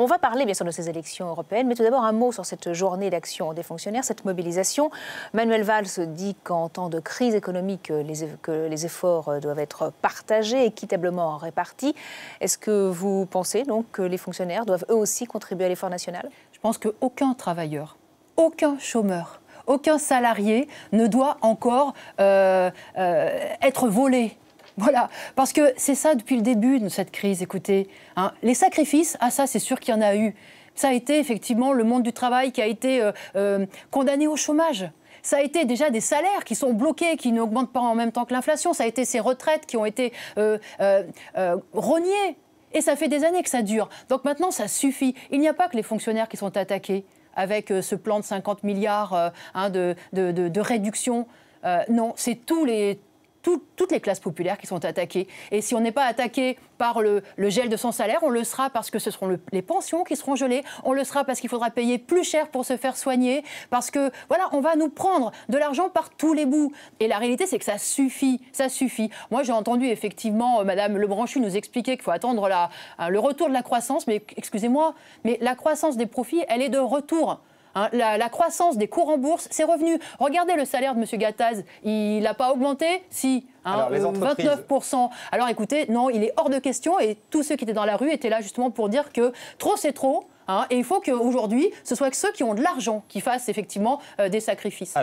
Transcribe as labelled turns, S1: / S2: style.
S1: On va parler bien sûr de ces élections européennes, mais tout d'abord un mot sur cette journée d'action des fonctionnaires, cette mobilisation. Manuel Valls dit qu'en temps de crise économique, que les efforts doivent être partagés, équitablement répartis. Est-ce que vous pensez donc que les fonctionnaires doivent eux aussi contribuer à l'effort national?
S2: Je pense qu'aucun travailleur, aucun chômeur, aucun salarié ne doit encore être volé. Voilà, parce que c'est ça depuis le début de cette crise, écoutez. Hein, les sacrifices, ça c'est sûr qu'il y en a eu. Ça a été effectivement le monde du travail qui a été condamné au chômage. Ça a été déjà des salaires qui sont bloqués, qui n'augmentent pas en même temps que l'inflation. Ça a été ces retraites qui ont été rognées. Et ça fait des années que ça dure. Donc maintenant, ça suffit. Il n'y a pas que les fonctionnaires qui sont attaqués avec ce plan de 50 milliards de réduction. Non, c'est toutes les classes populaires qui sont attaquées. Et si on n'est pas attaqué par le gel de son salaire, on le sera parce que ce seront les pensions qui seront gelées, on le sera parce qu'il faudra payer plus cher pour se faire soigner, parce que, voilà, on va nous prendre de l'argent par tous les bouts. Et la réalité, c'est que ça suffit, ça suffit. Moi, j'ai entendu effectivement Madame Lebranchu nous expliquer qu'il faut attendre le retour de la croissance, mais excusez-moi, mais la croissance des profits, elle est de retour. Hein, la croissance des cours en bourse, c'est revenu. Regardez le salaire de M. Gattaz, il n'a pas augmenté? Si, hein, 29%. Alors écoutez, non, il est hors de question et tous ceux qui étaient dans la rue étaient là justement pour dire que trop c'est trop. Hein, et il faut qu'aujourd'hui, ce soit que ceux qui ont de l'argent qui fassent effectivement des sacrifices.